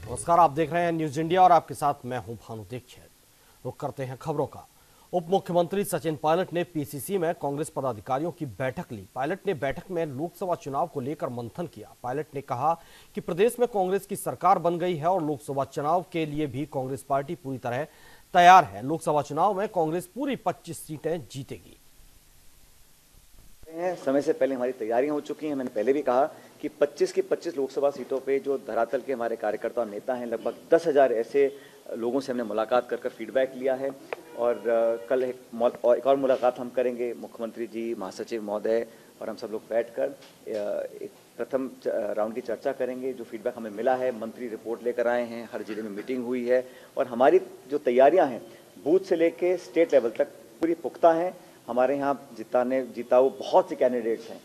नमस्कार, आप देख रहे हैं न्यूज इंडिया और आपके साथ मैं हूं भानु दीक्षित। रुक करते हैं खबरों का। उप मुख्यमंत्री सचिन पायलट ने पीसीसी में कांग्रेस पदाधिकारियों की बैठक ली। पायलट ने बैठक में लोकसभा चुनाव को लेकर मंथन किया। पायलट ने कहा कि प्रदेश में कांग्रेस की सरकार बन गई है और लोकसभा चुनाव के लिए भी कांग्रेस पार्टी पूरी तरह तैयार है। लोकसभा चुनाव में कांग्रेस पूरी 25 सीटें जीतेगी। समय से पहले हमारी तैयारियां हो चुकी हैं। मैंने पहले भी कहा कि 25 की 25 लोकसभा सीटों पे जो धरातल के हमारे कार्यकर्ता और नेता हैं, लगभग 10,000 ऐसे लोगों से हमने मुलाकात कर फीडबैक लिया है। और कल एक और मुलाकात हम करेंगे, मुख्यमंत्री जी, महासचिव महोदय और हम सब लोग बैठकर एक प्रथम राउंड की चर्चा करेंगे। जो फीडबैक हमें मिला है, मंत्री रिपोर्ट लेकर आए हैं, हर जिले में मीटिंग हुई है और हमारी जो तैयारियां हैं बूथ से लेके स्टेट लेवल तक पूरी पुख्ता हैं। हमारे यहाँ जिताऊ बहुत से कैंडिडेट्स हैं।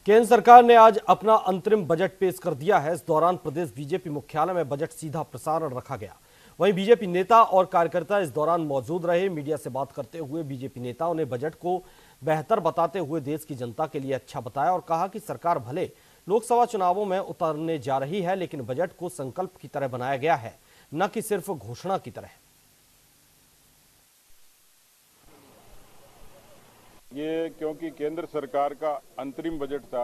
केंद्र सरकार ने आज अपना अंतरिम बजट पेश कर दिया है। इस दौरान प्रदेश बीजेपी मुख्यालय में बजट सीधा प्रसारण रखा गया। वहीं बीजेपी नेता और कार्यकर्ता इस दौरान मौजूद रहे। मीडिया से बात करते हुए बीजेपी नेताओं ने बजट को बेहतर बताते हुए देश की जनता के लिए अच्छा बताया और कहा कि सरकार भले लोकसभा चुनावों में उतरने जा रही है, लेकिन बजट को संकल्प की तरह बनाया गया है, न कि सिर्फ घोषणा की तरह। ये क्योंकि केंद्र सरकार का अंतरिम बजट था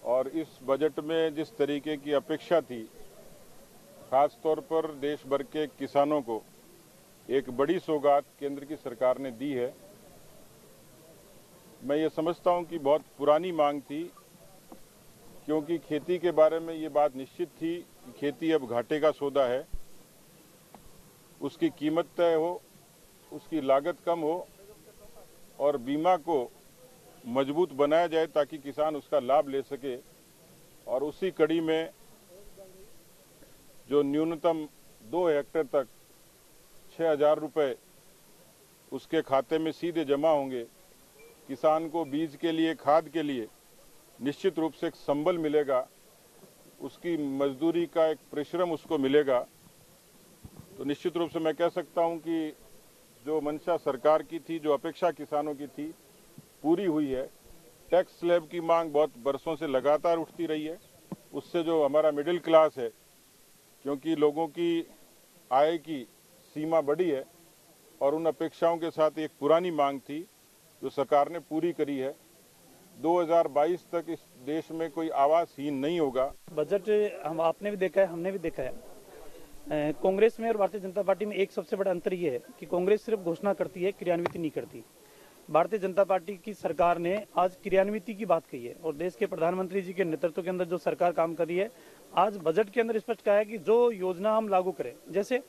और इस बजट में जिस तरीके की अपेक्षा थी, खास तौर पर देश भर के किसानों को एक बड़ी सौगात केंद्र की सरकार ने दी है। मैं ये समझता हूं कि बहुत पुरानी मांग थी, क्योंकि खेती के बारे में ये बात निश्चित थी कि खेती अब घाटे का सौदा है। उसकी कीमत तय हो, उसकी लागत कम हो और बीमा को मजबूत बनाया जाए ताकि किसान उसका लाभ ले सके। और उसी कड़ी में जो न्यूनतम 2 हेक्टेयर तक 6,000 रुपये उसके खाते में सीधे जमा होंगे। किसान को बीज के लिए, खाद के लिए निश्चित रूप से एक संबल मिलेगा, उसकी मजदूरी का एक परिश्रम उसको मिलेगा। तो निश्चित रूप से मैं कह सकता हूं कि जो मंशा सरकार की थी, जो अपेक्षा किसानों की थी, पूरी हुई है। टैक्स स्लैब की मांग बहुत बरसों से लगातार उठती रही है। उससे जो हमारा मिडिल क्लास है, क्योंकि लोगों की आय की सीमा बढ़ी है और उन अपेक्षाओं के साथ एक पुरानी मांग थी जो सरकार ने पूरी करी है। 2022 तक इस देश में कोई आवासहीन नहीं होगा। बजट आपने भी देखा है, हमने भी देखा है। कांग्रेस में और भारतीय जनता पार्टी में एक सबसे बड़ा अंतर ये है कि कांग्रेस सिर्फ घोषणा करती है, क्रियान्वित नहीं करती। भारतीय जनता पार्टी की सरकार ने आज क्रियान्वित की बात कही है और देश के प्रधानमंत्री जी के नेतृत्व के अंदर जो सरकार काम कर रही है, आज बजट के अंदर स्पष्ट कहा है कि जो योजना हम लागू करें, जैसे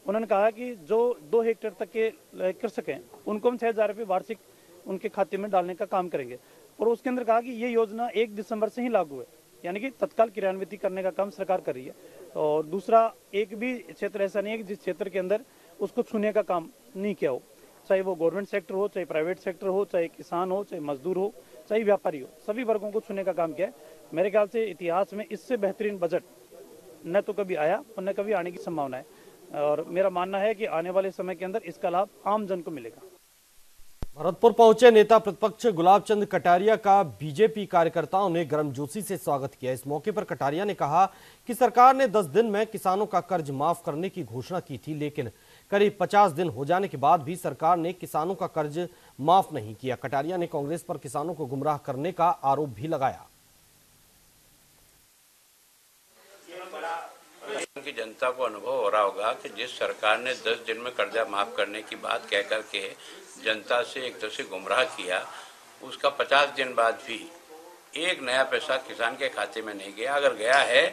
उन्होंने कहा कि जो 2 हेक्टेयर तक के कृषक हैं उनको हम 6,000 रुपये वार्षिक उनके खाते में डालने का काम करेंगे। और उसके अंदर कहा कि ये योजना 1 दिसंबर से ही लागू है, यानी कि तत्काल क्रियान्वित करने का काम सरकार कर रही है। और दूसरा, एक भी क्षेत्र ऐसा नहीं है कि जिस क्षेत्र के अंदर उसको छूने का काम नहीं किया हो, चाहे वो गवर्नमेंट सेक्टर हो, चाहे प्राइवेट सेक्टर हो, चाहे किसान हो, चाहे मजदूर हो, चाहे व्यापारी हो, सभी वर्गों को छूने का काम किया है। मेरे ख्याल से इतिहास में इससे बेहतरीन बजट न तो कभी आया और न कभी आने की संभावना है। और मेरा मानना है कि आने वाले समय के अंदर इसका लाभ आम जन को मिलेगा। भरतपुर पहुंचे नेता प्रतिपक्ष गुलाब चंद कटारिया का बीजेपी कार्यकर्ताओं ने गर्मजोशी से स्वागत किया। इस मौके पर कटारिया ने कहा कि सरकार ने 10 दिन में किसानों का कर्ज माफ करने की घोषणा की थी, लेकिन करीब 50 दिन हो जाने के बाद भी सरकार ने किसानों का कर्ज माफ नहीं किया। कटारिया ने कांग्रेस पर किसानों को गुमराह करने का आरोप भी लगाया। की जनता को अनुभव हो रहा होगा कि जिस सरकार ने 10 दिन में कर्जा माफ करने की बात कह करके जनता से एक तरह से गुमराह किया, उसका 50 दिन बाद भी एक नया पैसा किसान के खाते में नहीं गया। अगर गया है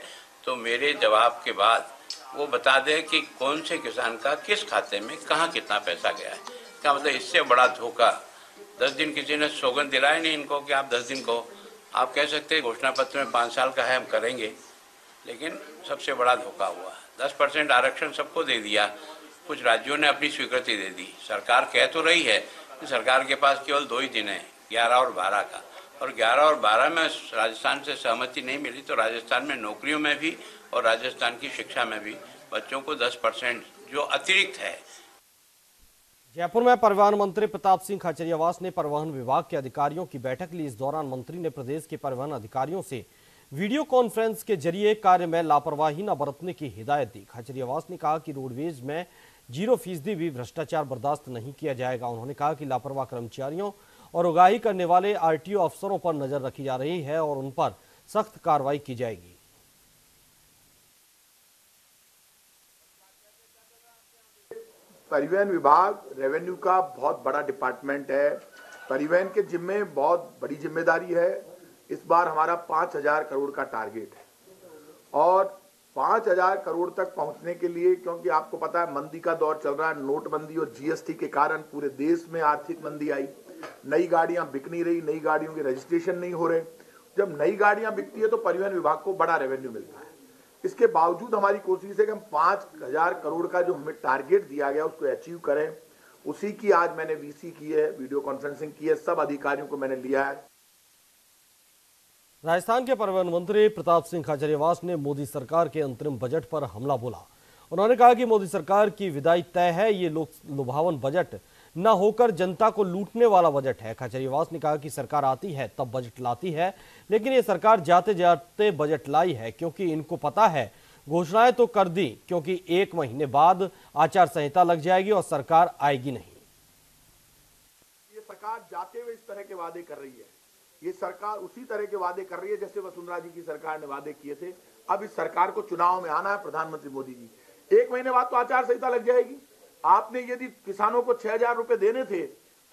तो मेरे जवाब के बाद वो बता दे कि कौन से किसान का किस खाते में कहाँ कितना पैसा गया है। क्या मतलब, इससे बड़ा धोखा 10 दिन किसी ने सौगंध दिलाया नहीं इनको कि आप 10 दिन को आप कह सकते हैं घोषणा पत्र में 5 साल का है, हम करेंगे, लेकिन सबसे बड़ा धोखा हुआ। 10% आरक्षण सबको दे दिया, कुछ राज्यों ने अपनी स्वीकृति दे दी। सरकार कह तो रही है कि सरकार के पास केवल 2 ही दिन है, 11 और 12 का, और 11 और 12 में राजस्थान से सहमति नहीं मिली तो राजस्थान में नौकरियों में भी और राजस्थान की शिक्षा में भी बच्चों को 10% जो अतिरिक्त है। जयपुर में परिवहन मंत्री प्रताप सिंह खाचरियावास ने परिवहन विभाग के अधिकारियों की बैठक ली। इस दौरान मंत्री ने प्रदेश के परिवहन अधिकारियों से वीडियो कॉन्फ्रेंस के जरिए कार्य में लापरवाही न बरतने की हिदायत दी। खाचरियावास ने कहा कि रोडवेज में 0% भी भ्रष्टाचार बर्दाश्त नहीं किया जाएगा। उन्होंने कहा कि लापरवाह कर्मचारियों और उगाही करने वाले आरटीओ अफसरों पर नजर रखी जा रही है और उन पर सख्त कार्रवाई की जाएगी। परिवहन विभाग रेवेन्यू का बहुत बड़ा डिपार्टमेंट है। परिवहन के जिम्मे बहुत बड़ी जिम्मेदारी है। इस बार हमारा 5,000 करोड़ का टारगेट है और 5,000 करोड़ तक पहुंचने के लिए, क्योंकि आपको पता है मंदी का दौर चल रहा है, नोटबंदी और जीएसटी के कारण पूरे देश में आर्थिक मंदी आई। नई गाड़ियां बिक नहीं रही, नई गाड़ियों के रजिस्ट्रेशन नहीं हो रहे। जब नई गाड़ियां बिकती है तो परिवहन विभाग को बड़ा रेवेन्यू मिलता है। इसके बावजूद हमारी कोशिश है कि हम 5,000 करोड़ का जो हमें टारगेट दिया गया उसको अचीव करें। उसी की आज मैंने वीसी की है, वीडियो कॉन्फ्रेंसिंग की है, सब अधिकारियों को मैंने लिया है। राजस्थान के परिवहन मंत्री प्रताप सिंह खाचरियावास ने मोदी सरकार के अंतरिम बजट पर हमला बोला। उन्होंने कहा कि मोदी सरकार की विदाई तय है, ये लुभावन बजट न होकर जनता को लूटने वाला बजट है। खाचरियावास ने कहा कि सरकार आती है तब बजट लाती है, लेकिन ये सरकार जाते जाते बजट लाई है, क्योंकि इनको पता है घोषणाएं तो कर दी, क्योंकि 1 महीने बाद आचार संहिता लग जाएगी और सरकार आएगी नहीं। ये सरकार जाते हुए इस तरह के वादे कर रही है। ये सरकार उसी तरह के वादे कर रही है जैसे वसुंधरा जी की सरकार ने वादे किए थे। अब इस सरकार को चुनाव में आना है। प्रधानमंत्री मोदी जी 1 महीने बाद तो आचार संहिता लग जाएगी। आपने यदि किसानों को 6,000 रुपए देने थे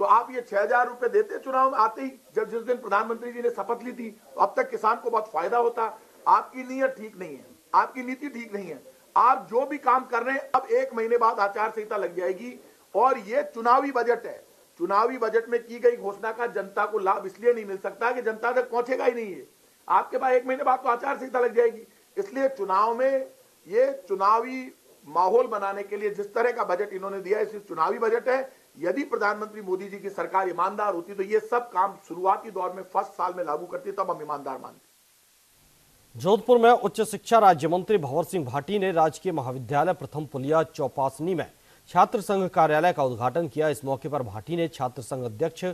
तो आप ये 6,000 रुपए देते चुनाव में आते ही, जब जिस दिन प्रधानमंत्री जी ने शपथ ली थी, तो अब तक किसान को बहुत फायदा होता। आपकी नीयत ठीक नहीं है, आपकी नीति ठीक नहीं है। आप जो भी काम कर रहे हैं, अब 1 महीने बाद आचार संहिता लग जाएगी और ये चुनावी बजट है। चुनावी बजट में की गई घोषणा का जनता को लाभ इसलिए नहीं मिल सकता कि जनता तक पहुंचेगा ही नहीं है। आपके पास 1 महीने बाद तो आचार संहिता लग जाएगी। इसलिए चुनाव में ये चुनावी माहौल बनाने के लिए जिस तरह का बजट इन्होंने दिया, इसे चुनावी बजट है। यदि प्रधानमंत्री मोदी जी की सरकार ईमानदार होती तो ये सब काम शुरुआती दौर में फर्स्ट साल में लागू करती, तब हम ईमानदार मानते। जोधपुर में उच्च शिक्षा राज्य मंत्री भंवर सिंह भाटी ने राजकीय महाविद्यालय प्रथम पुलिया चौपासनी में छात्र संघ कार्यालय का उद्घाटन किया। इस मौके पर भाटी ने छात्र संघ अध्यक्ष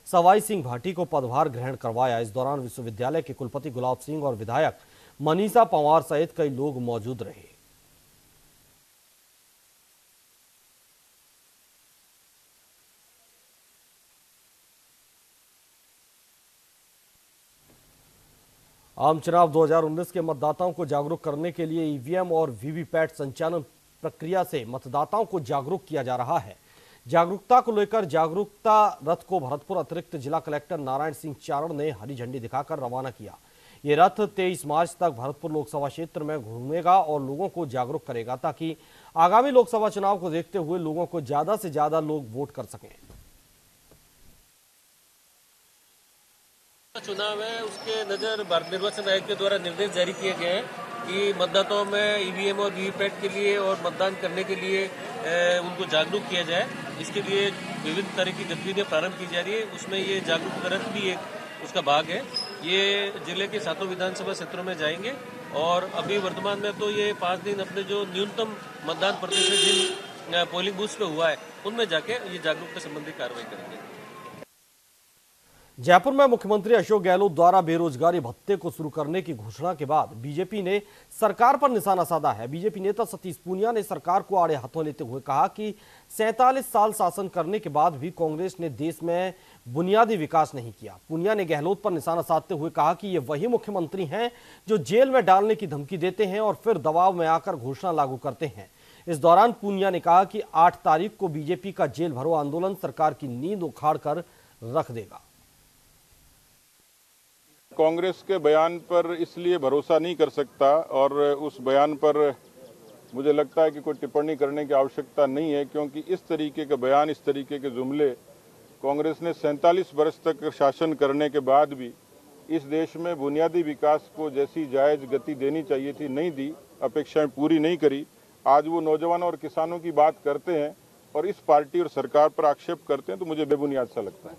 सवाई सिंह भाटी को पदभार ग्रहण करवाया। इस दौरान विश्वविद्यालय के कुलपति गुलाब सिंह और विधायक मनीषा पंवार सहित कई लोग मौजूद रहे। आम चुनाव 2019 के मतदाताओं को जागरूक करने के लिए ईवीएम और वीवीपैट संचालन प्रक्रिया से मतदाताओं को जागरूक किया जा रहा है। जागरूकता को लेकर जागरूकता रथ को भरतपुर अतिरिक्त जिला कलेक्टर नारायण सिंह चारण ने हरी झंडी दिखाकर रवाना किया। ये रथ 23 मार्च तक भरतपुर लोकसभा क्षेत्र में घूमेगा और लोगों को जागरूक करेगा, ताकि आगामी लोकसभा चुनाव को देखते हुए लोगों को ज्यादा से ज्यादा लोग वोट कर सकें। चुनाव है, उसके नजर भारत निर्वाचन आयोग के द्वारा निर्देश जारी किए गए हैं कि मतदाताओं में ईवीएम और वीवीपैट के लिए और मतदान करने के लिए उनको जागरूक किया जाए। इसके लिए विभिन्न तरह की गतिविधियां प्रारंभ की जा रही है। उसमें ये जागरूक रथ भी एक उसका भाग है। ये जिले के 7 विधानसभा क्षेत्रों में जाएंगे और अभी वर्तमान में तो ये 5 दिन अपने जो न्यूनतम मतदान प्रतिशत जिन पोलिंग बूथ पे हुआ है उनमें जाके ये जागरूकता संबंधी कार्रवाई करेंगे। जयपुर में मुख्यमंत्री अशोक गहलोत द्वारा बेरोजगारी भत्ते को शुरू करने की घोषणा के बाद बीजेपी ने सरकार पर निशाना साधा है। बीजेपी नेता सतीश पूनिया ने सरकार को आड़े हाथों लेते हुए कहा कि 47 साल शासन करने के बाद भी कांग्रेस ने देश में बुनियादी विकास नहीं किया। पूनिया ने गहलोत पर निशाना साधते हुए कहा कि ये वही मुख्यमंत्री हैं जो जेल में डालने की धमकी देते हैं और फिर दबाव में आकर घोषणा लागू करते हैं। इस दौरान पूनिया ने कहा कि 8 तारीख को बीजेपी का जेल भरो आंदोलन सरकार की नींद उखाड़ कर रख देगा। कांग्रेस के बयान पर इसलिए भरोसा नहीं कर सकता और उस बयान पर मुझे लगता है कि कोई टिप्पणी करने की आवश्यकता नहीं है, क्योंकि इस तरीके के बयान, इस तरीके के जुमले कांग्रेस ने 47 वर्ष तक शासन करने के बाद भी इस देश में बुनियादी विकास को जैसी जायज गति देनी चाहिए थी नहीं दी, अपेक्षाएं पूरी नहीं करी। आज वो नौजवानों और किसानों की बात करते हैं और इस पार्टी और सरकार पर आक्षेप करते हैं, तो मुझे बेबुनियाद सा लगता है।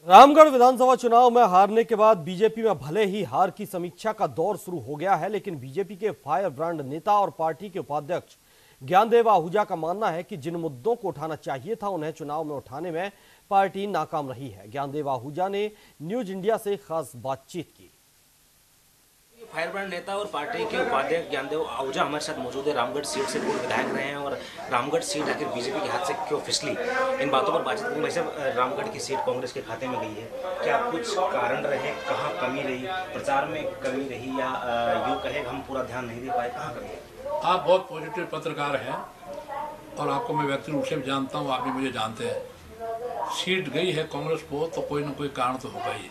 रामगढ़ विधानसभा चुनाव में हारने के बाद बीजेपी में भले ही हार की समीक्षा का दौर शुरू हो गया है, लेकिन बीजेपी के फायर ब्रांड नेता और पार्टी के उपाध्यक्ष ज्ञानदेव आहूजा का मानना है कि जिन मुद्दों को उठाना चाहिए था उन्हें चुनाव में उठाने में पार्टी नाकाम रही है। ज्ञानदेव आहूजा ने न्यूज इंडिया से खास बातचीत की। फायरब्रांड नेता और पार्टी के उपाध्यक्ष ज्ञानदेव आहूजा हमारे साथ मौजूद है। रामगढ़ सीट से पूर्व विधायक रहे हैं और रामगढ़ सीट आखिर बीजेपी के हाथ से क्यों फिसली, इन बातों पर बातचीत करेंगे। वैसे रामगढ़ की सीट कांग्रेस के खाते में गई है, क्या कुछ कारण रहे, कहाँ कमी रही, प्रचार में कमी रही, या यूँ कहे हम पूरा ध्यान नहीं दे पाए, कहाँ कमी? आप बहुत पॉजिटिव पत्रकार हैं और आपको मैं व्यक्तिगत रूप से भी जानता हूँ, आप भी मुझे जानते हैं। सीट गई है कांग्रेस को तो कोई ना कोई कारण तो होगा ही,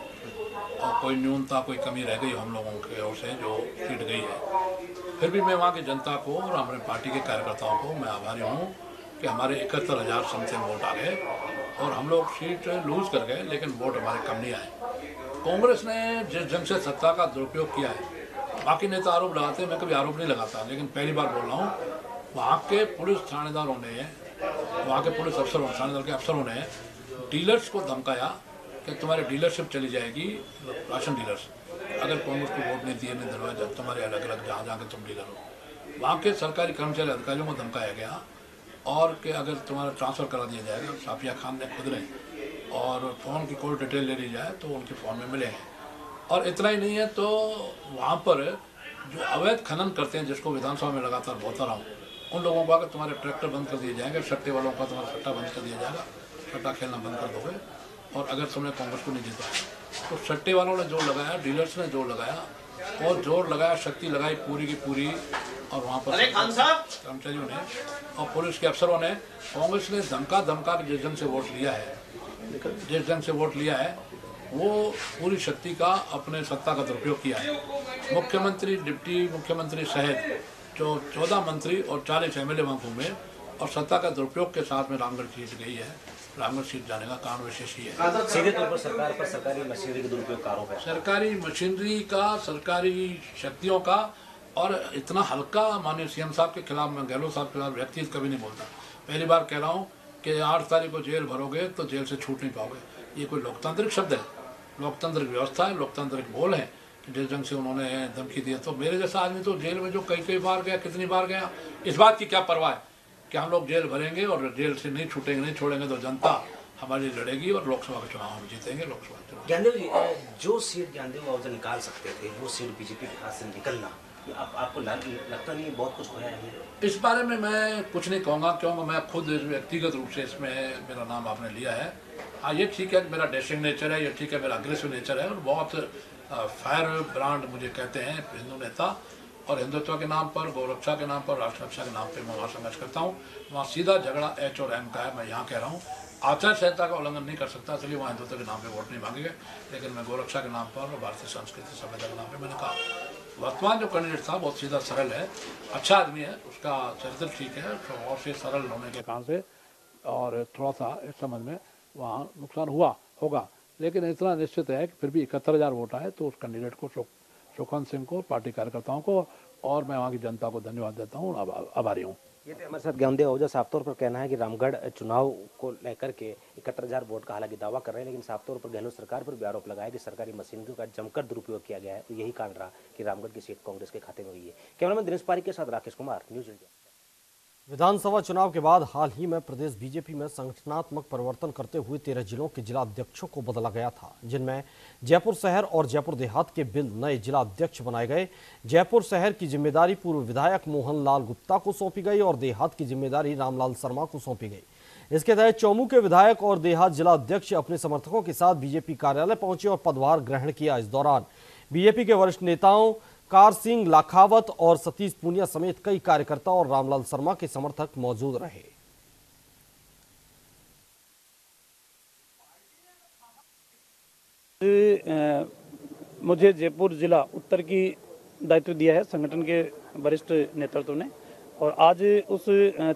और कोई न्यूनता, कोई कमी रह गई हम लोगों की ओर से जो सीट गई है। फिर भी मैं वहाँ की जनता को और हमारे पार्टी के कार्यकर्ताओं को मैं आभारी हूँ कि हमारे 71,000 समथिंग वोट आ गए और हम लोग सीट लूज कर गए, लेकिन वोट हमारे कम नहीं आए। कांग्रेस ने जिस ढंग से सत्ता का दुरुपयोग किया है, बाकी नेता आरोप लगाते हैं, मैं कभी आरोप नहीं लगाता, लेकिन पहली बार बोल रहा हूँ, वहाँ के पुलिस थानेदारों ने, वहाँ के पुलिस अफसरों, थानेदार के अफसरों ने डीलर्स को धमकाया कि तुम्हारी डीलरशिप चली जाएगी, राशन डीलर्स, अगर कांग्रेस को वोट नहीं दिए, नहीं दरवाजा तुम्हारे अलग अलग जहाँ जहाँ के तुम डीलर हो। वहाँ के सरकारी कर्मचारी अधिकारियों को धमकाया गया और कि अगर तुम्हारा ट्रांसफ़र करा दिया जाएगा, साफिया खान ने खुद ने, और फ़ोन की कोई डिटेल ले ली जाए तो उनके फ़ोन में मिलेंगे। और इतना ही नहीं है तो वहाँ पर जो अवैध खनन करते हैं, जिसको विधानसभा में लगातार बोलता रहा हूँ, उन लोगों को अगर तुम्हारे ट्रैक्टर बंद कर दिए जाएंगे, सट्टे वालों का तुम्हारा सट्टा बंद कर दिया जाएगा, सट्टा खेलना बंद कर दोगे, और अगर तुमने कांग्रेस को नहीं जीता तो सट्टे वालों ने जोर लगाया, डीलर्स ने जोर लगाया और जोर लगाया, शक्ति लगाई पूरी की पूरी, और वहाँ पर कर्मचारियों ने और पुलिस के अफसरों ने, कांग्रेस ने धमका धमका के जिस ढंग से वोट लिया है, जिस ढंग से वोट लिया है, वो पूरी शक्ति का अपने सत्ता का दुरुपयोग किया है। मुख्यमंत्री, डिप्टी मुख्यमंत्री सहित जो 14 मंत्री और 40 MLA वहाँ घूमे और सत्ता का दुरुपयोग के साथ में रामगढ़ सीट गई है। रामगढ़ सीट जाने का कारण विशेष ही है। सीधे तौर पर सरकार पर सरकारी मशीनरी के दुरुपयोग का आरोप है। सरकारी मशीनरी का, सरकारी शक्तियों का, और इतना हल्का माननीय CM साहब के खिलाफ, मैं गहलोत साहब के खिलाफ व्यक्तिगत कभी नहीं बोलता। पहली बार कह रहा हूँ कि 8 तारीख को जेल भरोगे तो जेल से छूट नहीं पाओगे। ये कोई लोकतांत्रिक शब्द है? लोकतांत्रिक व्यवस्था है, लोकतांत्रिक बोल है। जिस ढंग से उन्होंने धमकी दी, तो मेरे जैसा आदमी तो जेल में जो कई बार गया, कितनी बार गया, इस बात की क्या परवाह है कि हम लोग जेल भरेंगे और जेल से नहीं छूटेंगे, नहीं छोड़ेंगे तो जनता हमारी लड़ेगी और लोकसभा के चुनाव हम जीतेंगे। लोकसभा चुनाव ज्ञानदेव जी, जो सीट ज्ञानदेव आहूजा निकाल सकते थे, वो सीट बीजेपी के हाथ से निकलना, आपको लगता नहीं बहुत कुछ होया है? इस बारे में मैं कुछ नहीं कहूँगा, क्योंकि मैं खुद व्यक्तिगत रूप से इसमें मेरा नाम आपने लिया है। हाँ, ये ठीक है कि मेरा डैशिंग नेचर है, ये ठीक है मेरा अग्रेसिव नेचर है, और बहुत फायर ब्रांड मुझे कहते हैं हिंदू नेता, और हिंदुत्व के नाम पर, गौरक्षा के नाम पर, राष्ट्र रक्षा के नाम पर मैं वहाँ संघर्ष करता हूँ। वहाँ सीधा झगड़ा H और M का है। मैं यहाँ कह रहा हूँ आचार संहिता का उल्लंघन नहीं कर सकता, इसलिए वहाँ हिंदुत्व के नाम पे वोट नहीं मांगेंगे, लेकिन मैं गौरक्षा के नाम पर और भारतीय संस्कृति सभ्यता के नाम पे मैंने कहा। वर्तमान जो कैंडिडेट था बहुत सीधा सरल है, अच्छा आदमी है, उसका चरित्र ठीक है, और से सरल होने के कारण से और थोड़ा सा इस समझ में वहाँ नुकसान हुआ होगा, लेकिन इतना निश्चित है कि फिर भी 71,000 वोट आए तो उस कैंडिडेट को, सुखवंत सिंह को, पार्टी कार्यकर्ताओं को और मैं वहाँ की जनता को धन्यवाद देता हूँ, आभारी हूँ। ये तो हमारे साथ ज्ञानदेव आहूजा साफ तौर पर कहना है कि रामगढ़ चुनाव को लेकर के 71,000 वोट का हालांकि दावा कर रहे हैं, लेकिन साफ तौर पर गहलोत सरकार पर भी आरोप लगाया कि सरकारी मशीनरी का जमकर दुरुपयोग किया गया है। तो यही कारण रहा कि रामगढ़ की सीट कांग्रेस के खाते में हुई है। कैमरामैन दिनेश पारिक के साथ राकेश कुमार, न्यूज इंडिया। विधानसभा चुनाव के बाद हाल ही में प्रदेश बीजेपी में संगठनात्मक परिवर्तन करते हुए 13 जिलों के जिला अध्यक्षों को बदला गया था, जिनमें जयपुर शहर और जयपुर देहात के बिल नए जिला अध्यक्ष बनाए गए। जयपुर शहर की जिम्मेदारी पूर्व विधायक मोहन लाल गुप्ता को सौंपी गई और देहात की जिम्मेदारी रामलाल शर्मा को सौंपी गई। इसके तहत चौमू के विधायक और देहात जिला अध्यक्ष अपने समर्थकों के साथ बीजेपी कार्यालय पहुंचे और पदभार ग्रहण किया। इस दौरान बीजेपी के वरिष्ठ नेताओं कार सिंह लाखावत और सतीश पूनिया समेत कई कार्यकर्ता और रामलाल शर्मा के समर्थक मौजूद रहे। मुझे जयपुर जिला उत्तर की दायित्व दिया है संगठन के वरिष्ठ नेतृत्व ने, और आज उस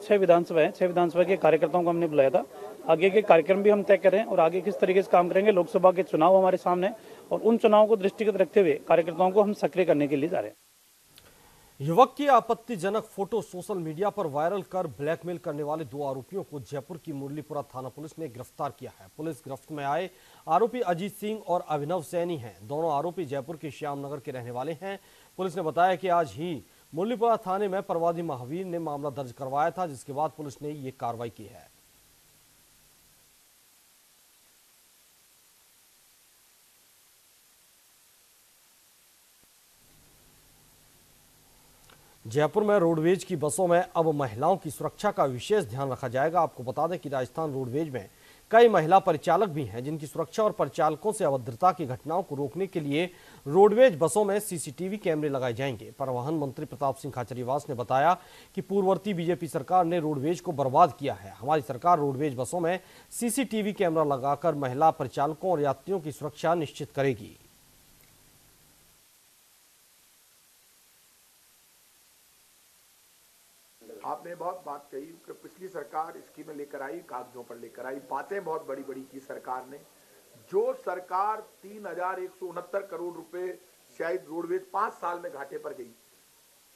6 विधानसभा के कार्यकर्ताओं को हमने बुलाया था। आगे के कार्यक्रम भी हम तय करें और आगे किस तरीके से काम करेंगे। लोकसभा के चुनाव हमारे सामने, और उन चुनावों को दृष्टिगत रखते हुए कार्यकर्ताओं को हम सक्रिय करने के लिए जा रहे हैं। युवक की आपत्तिजनक फोटो सोशल मीडिया पर वायरल कर ब्लैकमेल करने वाले 2 आरोपियों को जयपुर की मुरलीपुरा थाना पुलिस ने गिरफ्तार किया है। पुलिस गिरफ्त में आए आरोपी अजीत सिंह और अभिनव सैनी हैं। दोनों आरोपी जयपुर के श्यामनगर के रहने वाले हैं। पुलिस ने बताया कि आज ही मुरलीपुरा थाने में प्रवादी महावीर ने मामला दर्ज करवाया था, जिसके बाद पुलिस ने ये कार्रवाई की है। जयपुर में रोडवेज की बसों में अब महिलाओं की सुरक्षा का विशेष ध्यान रखा जाएगा। आपको बता दें कि राजस्थान रोडवेज में कई महिला परिचालक भी हैं जिनकी सुरक्षा और परिचालकों से अभद्रता की घटनाओं को रोकने के लिए रोडवेज बसों में सीसीटीवी कैमरे लगाए जाएंगे। परिवहन मंत्री प्रताप सिंह खाचरियावास ने बताया कि पूर्ववर्ती बीजेपी सरकार ने रोडवेज को बर्बाद किया है। हमारी सरकार रोडवेज बसों में सीसीटीवी कैमरा लगाकर महिला परिचालकों और यात्रियों की सुरक्षा निश्चित करेगी। आपने बहुत बात कही कि पिछली सरकार स्कीमें लेकर आई, कागजों पर लेकर आई, बातें बहुत बड़ी बड़ी की सरकार ने। जो सरकार 3,169 करोड़ रुपए शायद रोडवेज 5 साल में घाटे पर गई,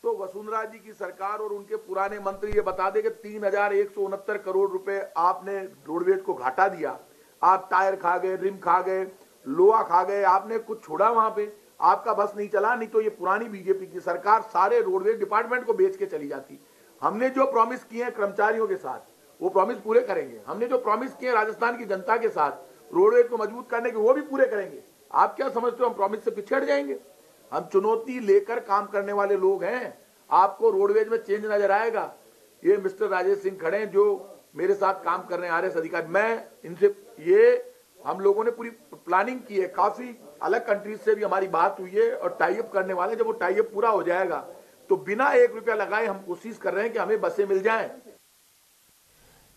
तो वसुंधरा जी की सरकार और उनके पुराने मंत्री ये बता दे कि 3,169 करोड़ रुपए आपने रोडवेज को घाटा दिया। आप टायर खा गए, रिम खा गए, लोहा खा गए, आपने कुछ छोड़ा वहां पे? आपका बस नहीं चला। नहीं तो ये पुरानी बीजेपी की सरकार सारे रोडवेज डिपार्टमेंट को बेच के चली जाती। हमने जो प्रॉमिस किए हैं कर्मचारियों के साथ, वो प्रॉमिस पूरे करेंगे। हमने जो प्रॉमिस किए राजस्थान की जनता के साथ रोडवेज को मजबूत करने के, वो भी पूरे करेंगे। आप क्या समझते हो हम प्रॉमिस से पिछड़ जाएंगे? हम चुनौती लेकर काम करने वाले लोग हैं। आपको रोडवेज में चेंज नजर आएगा। ये मिस्टर राजेश सिंह खड़े हैं जो मेरे साथ काम कर रहे हैं, आरएस अधिकारी। मैं इनसे, ये हम लोगों ने पूरी प्लानिंग की है, काफी अलग कंट्रीज से भी हमारी बात हुई है और टाई अप करने वाले। जब वो टाई अप पूरा हो जाएगा तो बिना 1 रुपया लगाए हम कोशिश कर रहे हैं कि हमें बसें मिल जाएं।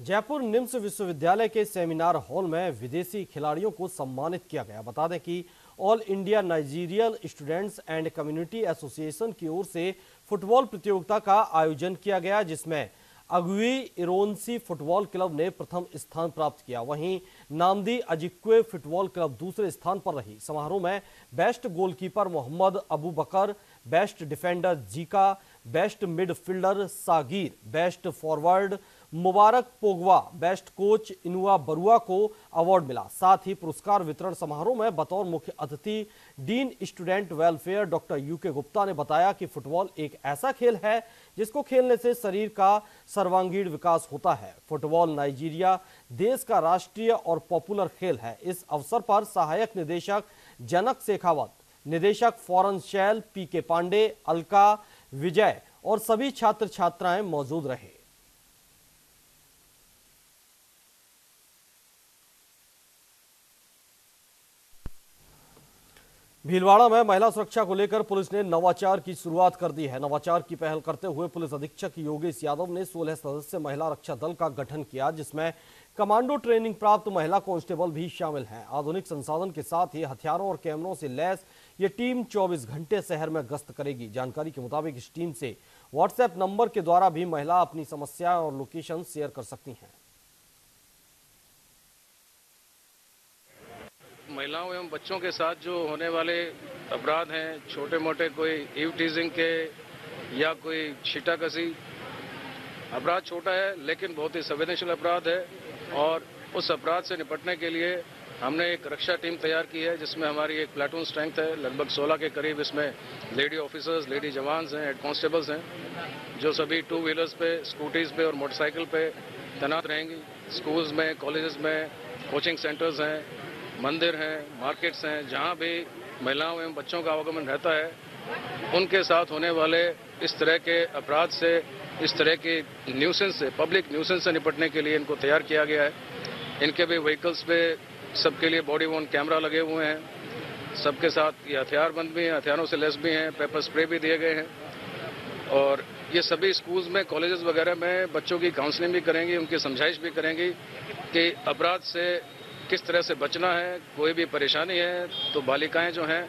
जयपुर निम्स विश्वविद्यालय के सेमिनार हॉल में विदेशी खिलाड़ियों को सम्मानित किया गया। बता दें कि all India Nigerian students and community association की ओर से फुटबॉल प्रतियोगिता का आयोजन किया गया, जिसमें अगुई इरोनसी फुटबॉल क्लब ने प्रथम स्थान प्राप्त किया। वहीं नामदी अजिक्वे फुटबॉल क्लब दूसरे स्थान पर रही। समारोह में best goalkeeper Mohammed Abu Bakar, best defender Zika, best midfielder Sagir, best forward Mubarak Pogwa, best coach Inua Barua को अवार्ड मिला। साथ ही पुरस्कार वितरण समारोह में बतौर मुख्य अतिथि dean student welfare doctor UK Gupta ने बताया कि फुटबॉल एक ऐसा खेल है जिसको खेलने से शरीर का सर्वांगीण विकास होता है। फुटबॉल नाइजीरिया देश का राष्ट्रीय और पॉपुलर खेल है। इस अवसर पर सहायक निदेशक जनक शेखावत, निदेशक फॉरन शैल, पीके पांडे, अलका विजय और सभी छात्र छात्राएं मौजूद रहे। भीलवाड़ा में महिला सुरक्षा को लेकर पुलिस ने नवाचार की शुरुआत कर दी है। नवाचार की पहल करते हुए पुलिस अधीक्षक योगेश यादव ने 16 सदस्य महिला रक्षा दल का गठन किया, जिसमें कमांडो ट्रेनिंग प्राप्त महिला कांस्टेबल भी शामिल हैं। आधुनिक संसाधन के साथ ही हथियारों और कैमरों से लैस ये टीम 24 घंटे शहर में गश्त करेगी। जानकारी के मुताबिक इस टीम से व्हाट्सएप नंबर के द्वारा भी महिला अपनी समस्या और लोकेशन शेयर कर सकती हैं। महिलाओं एवं बच्चों के साथ जो होने वाले अपराध हैं, छोटे मोटे कोई ईव टीजिंग के या कोई छीटाकसी, अपराध छोटा है लेकिन बहुत ही संवेदनशील अपराध है और उस अपराध से निपटने के लिए हमने एक रक्षा टीम तैयार की है, जिसमें हमारी एक प्लाटून स्ट्रेंथ है, लगभग 16 के करीब। इसमें लेडी ऑफिसर्स, लेडी जवान्स हैं, हेड कांस्टेबल्स हैं, जो सभी 2 व्हीलर्स पे, स्कूटीज पे और मोटरसाइकिल पे तैनात रहेंगी। स्कूल्स में, कॉलेजेस में, कोचिंग सेंटर्स हैं, मंदिर हैं, मार्केट्स हैं, जहां भी महिलाओं एवं बच्चों का आवागमन रहता है, उनके साथ होने वाले इस तरह के अपराध से, इस तरह के न्यूसेंस से, पब्लिक न्यूसेंस से निपटने के लिए इनको तैयार किया गया है। इनके भी व्हीकल्स पे सबके लिए बॉडी वॉर्न कैमरा लगे हुए हैं। सबके साथ ये हथियारबंद भी हैं, हथियारों से लैस भी हैं, पेपर स्प्रे भी दिए गए हैं और ये सभी स्कूल्स में, कॉलेजेस वगैरह में बच्चों की काउंसलिंग भी करेंगी, उनकी समझाइश भी करेंगी कि अपराध से किस तरह से बचना है। कोई भी परेशानी है तो बालिकाएं जो हैं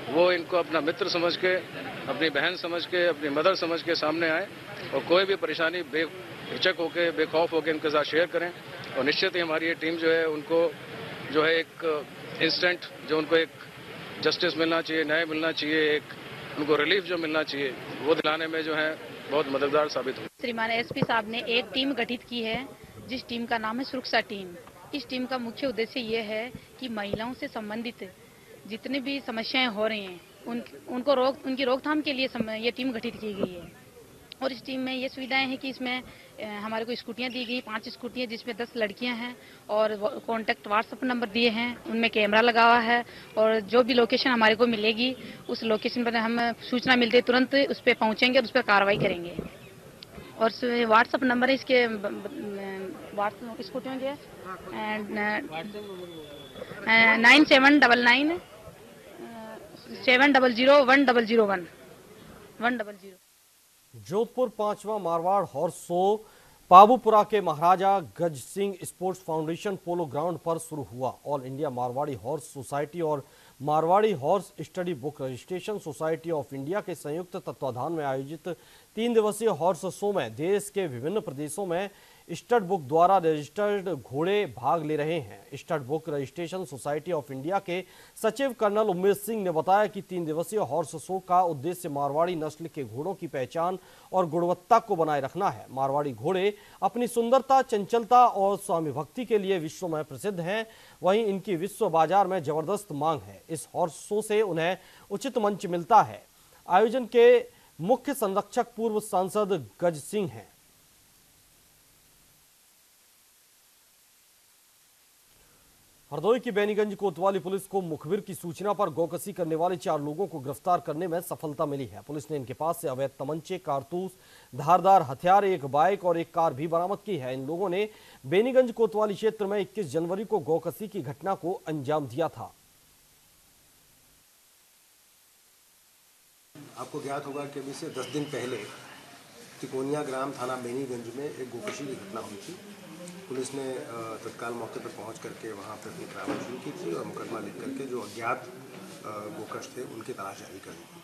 वो इनको अपना मित्र समझ के, अपनी बहन समझ के, अपनी मदर समझ के सामने आए और कोई भी परेशानी बेहिचक होके, बेखौफ होके इनके साथ शेयर करें। और निश्चित ही हमारी ये टीम जो है उनको जो है एक इंस्टेंट जो उनको एक जस्टिस मिलना चाहिए, न्याय मिलना चाहिए, एक उनको रिलीफ जो मिलना चाहिए वो दिलाने में जो है बहुत मददगार साबित हुई। श्रीमान एसपी साहब ने एक टीम गठित की है, जिस टीम का नाम है सुरक्षा टीम। इस टीम का मुख्य उद्देश्य ये है कि महिलाओं से संबंधित जितनी भी समस्याएं हो रही हैं उनकी रोकथाम के लिए ये टीम गठित की गई है। और इस टीम में ये सुविधाएं हैं कि इसमें हमारे को स्कूटियां दी गई, 5 स्कूटियां जिसमें 10 लड़कियां हैं और कॉन्टैक्ट व्हाट्सएप नंबर दिए हैं, उनमें कैमरा लगा हुआ है और जो भी लोकेशन हमारे को मिलेगी उस लोकेशन पर हम सूचना मिलते तुरंत उस पर पहुंचेंगे और उस पर कार्रवाई करेंगे। और व्हाट्सएप नंबर है इसके व्हाट्सएप स्कूटियों के 9799 700 100 जोधपुर 5वां मारवाड़ हॉर्स शो पाबूपुरा के Maharaja Gaj Singh sports foundation polo ground पर शुरू हुआ। All India Marwari horse society और Marwari horse stud book registration society of India के संयुक्त तत्वाधान में आयोजित 3 दिवसीय हॉर्स शो में देश के विभिन्न प्रदेशों में स्टड बुक द्वारा रजिस्टर्ड घोड़े भाग ले रहे हैं। Stud book registration society of India के सचिव कर्नल उमेश सिंह ने बताया कि 3 दिवसीय हॉर्स शो का उद्देश्य मारवाड़ी नस्ल के घोड़ों की पहचान और गुणवत्ता को बनाए रखना है। मारवाड़ी घोड़े अपनी सुंदरता, चंचलता और स्वामी भक्ति के लिए विश्व में प्रसिद्ध हैं, वहीं इनकी विश्व बाजार में जबरदस्त मांग है। इस हॉर्स शो से उन्हें उचित मंच मिलता है। आयोजन के मुख्य संरक्षक पूर्व सांसद गज सिंह हैं। हरदोई की बेनीगंज कोतवाली पुलिस को मुखबिर की सूचना पर गौकसी करने वाले 4 लोगों को गिरफ्तार करने में सफलता मिली है। पुलिस ने इनके पास से अवैध तमंचे, कारतूस, धारदार हथियार, एक बाइक और एक कार भी बरामद की है। इन लोगों ने बेनीगंज कोतवाली क्षेत्र में 21 जनवरी को गौकसी की घटना को अंजाम दिया था। आपको ज्ञात होगा कि अभी से 10 दिन पहले तिकोनिया ग्राम थाना बेनीगंज में एक गौकशी की घटना हुई थी। पुलिस ने तत्काल मौके पर पहुंच करके वहां पर अपनी कार्रवाई शुरू की थी और मुकदमा लिख करके जो अज्ञात गोकश थे उनकी तलाश जारी कर दी थी।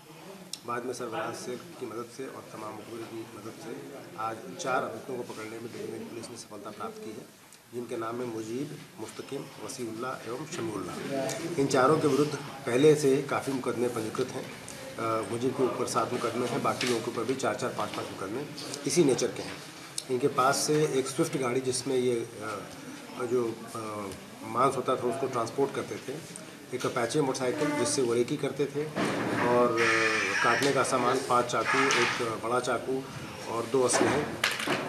बाद में सरवराज शेख की मदद से और तमाम मुखबिर की मदद से आज 4 आरोपियों को पकड़ने में बेनीगंज पुलिस ने सफलता प्राप्त की है, जिनके नाम में मुजीब, मुस्तकिम, वसीउल्ला एवं शमीउल्ला। इन चारों के विरुद्ध पहले से काफ़ी मुकदमे पंजीकृत हैं। मुजीब के ऊपर 7 मुकदमे हैं, बाकी लोगों के ऊपर भी 4-4, 5-5 मुकदमे इसी नेचर के हैं। इनके पास से एक स्विफ्ट गाड़ी जिसमें ये जो मांस होता था उसको ट्रांसपोर्ट करते थे, एक अपाचे मोटरसाइकिल जिससे वो रेकी करते थे और काटने का सामान 5 चाकू, एक बड़ा चाकू और 2 असलहे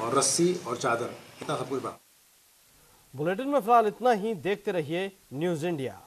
और रस्सी और चादर, इतना सब कुछ बना। बुलेटिन में फिलहाल इतना ही। देखते रहिए न्यूज़ इंडिया।